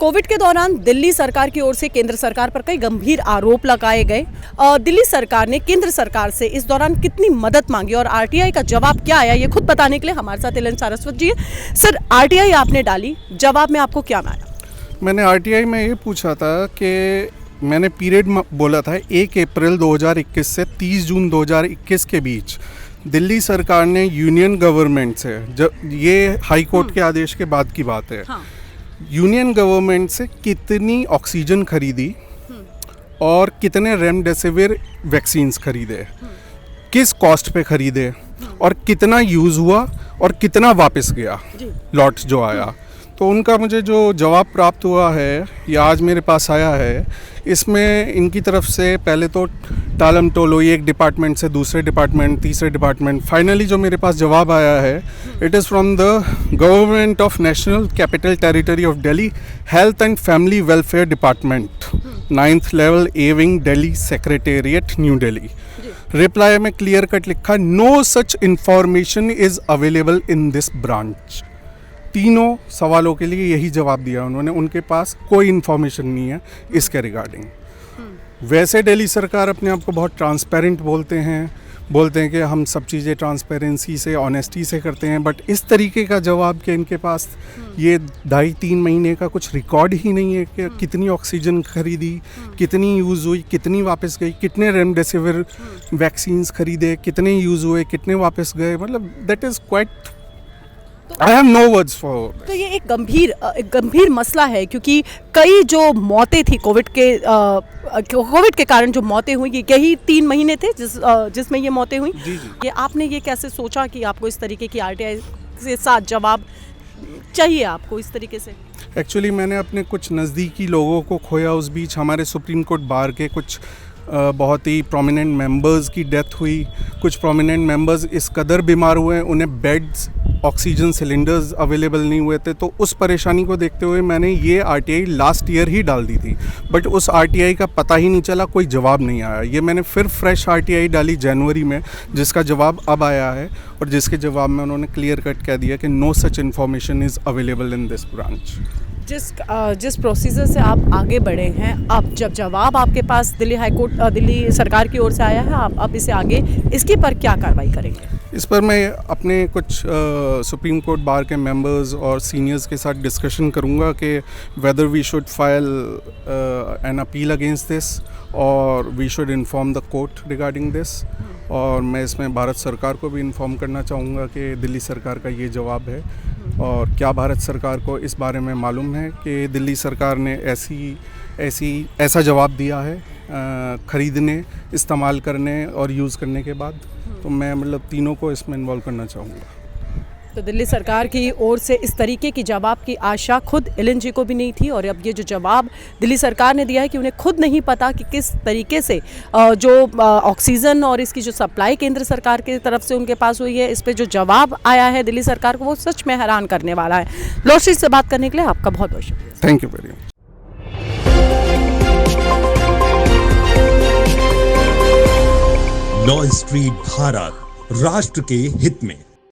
Covid के दौरान दिल्ली सरकार की ओर से केंद्र सरकार पर कई गंभीर आरोप लगाए गए। दिल्ली सरकार ने केंद्र सरकार से इस दौरान कितनी मदद मांगी और आरटीआई का जवाब क्या आया, ये खुद बताने के लिए हमारे साथ एलन सारस्वत जी हैं। सर, आरटीआई आपने डाली, जवाब में आपको क्या मिला? मैंने आरटीआई में ये पूछा था कि मैंने पीरियड बोला था 1 अप्रैल 2021 से 30 जून 2021 के बीच दिल्ली सरकार ने यूनियन गवर्नमेंट से, जब ये हाई कोर्ट के आदेश के बाद की बात है, हाँ। यूनियन गवर्नमेंट से कितनी ऑक्सीजन खरीदी और कितने रेमडेसिविर वैक्सीन्स खरीदे, किस कॉस्ट पे खरीदे और कितना यूज़ हुआ और कितना वापस गया लॉट्स जो आया। तो उनका मुझे जो जवाब प्राप्त हुआ है या आज मेरे पास आया है, इसमें इनकी तरफ से पहले तो टालम टोलो एक डिपार्टमेंट से दूसरे डिपार्टमेंट, तीसरे डिपार्टमेंट, फाइनली जो मेरे पास जवाब आया है, it is from the government of national capital territory of Delhi health and family welfare department, 9th level A wing Delhi secretariat new Delhi. Reply में क्लियर कट लिखा, no such information is available in this branch. तीनों सवालों के लिए यही जवाब दिया उन्होंने, उनके पास कोई इन्फॉर्मेशन नहीं है इसके रिगार्डिंग। वैसे दिल्ली सरकार अपने आप को बहुत ट्रांसपेरेंट बोलते हैं कि हम सब चीज़ें ट्रांसपेरेंसी से, ऑनेस्टी से करते हैं, बट इस तरीके का जवाब कि इनके पास ये 2.5-3 महीने का कुछ रिकॉर्ड ही नहीं है कि कितनी ऑक्सीजन खरीदी, कितनी यूज़ हुई, कितनी वापस गई, कितने रेमडेसिविर वैक्सीन्स खरीदे, कितने यूज़ हुए, कितने वापस गए, मतलब that is quite, I have no words for that. तो ये एक गंभीर मसला है, क्योंकि कई जो मौतें थी कोविड के कारण जो मौतें हुई, यही 3 महीने थे जिसमें ये मौतें हुई। ये आपने ये कैसे सोचा कि आपको इस तरीके की आरटीआई के साथ जवाब चाहिए आपको इस तरीके से? एक्चुअली मैंने अपने कुछ नज़दीकी लोगों को खोया उस बीच। हमारे सुप्रीम कोर्ट बार के कुछ बहुत ही प्रोमिनेंट मेंबर्स की डेथ हुई, कुछ प्रोमिनेंट मेंबर्स इस कदर बीमार हुए, उन्हें बेड्स, ऑक्सीजन सिलेंडर्स अवेलेबल नहीं हुए थे। तो उस परेशानी को देखते हुए मैंने ये आरटीआई लास्ट ईयर ही डाल दी थी, बट उस आरटीआई का पता ही नहीं चला, कोई जवाब नहीं आया। ये मैंने फिर फ्रेश आरटीआई डाली जनवरी में, जिसका जवाब अब आया है और जिसके जवाब में उन्होंने क्लियर कट कह दिया कि no such information is available in this branch. जिस प्रोसीजर से आप आगे बढ़े हैं, अब जब जवाब आपके पास दिल्ली सरकार की ओर से आया है, आप अब इसे आगे इसके पर क्या कार्रवाई करेंगे? इस पर मैं अपने कुछ सुप्रीम कोर्ट बार के मेंबर्स और सीनियर्स के साथ डिस्कशन करूंगा कि whether we should file an appeal against this और we should inform the court regarding this. और मैं इसमें भारत सरकार को भी इन्फॉर्म करना चाहूँगा कि दिल्ली सरकार का ये जवाब है और क्या भारत सरकार को इस बारे में मालूम है कि दिल्ली सरकार ने ऐसा जवाब दिया है ख़रीदने, इस्तेमाल करने और यूज़ करने के बाद। तो मैं मतलब तीनों को इसमें इन्वॉल्व करना चाहूँगा। तो दिल्ली सरकार की ओर से इस तरीके की जवाब की आशा खुद एलन जी को भी नहीं थी, और अब ये जो जवाब दिल्ली सरकार ने दिया है कि उन्हें खुद नहीं पता कि किस तरीके से जो ऑक्सीजन और इसकी जो सप्लाई केंद्र सरकार की तरफ से उनके पास हुई है, इस पे जो जवाब आया है दिल्ली सरकार को, वो सच में हैरान करने वाला है। लॉस्ट्रीट से बात करने के लिए आपका बहुत बहुत शुक्रिया। Thank you very much. Law street Bharat, राष्ट्र के हित में।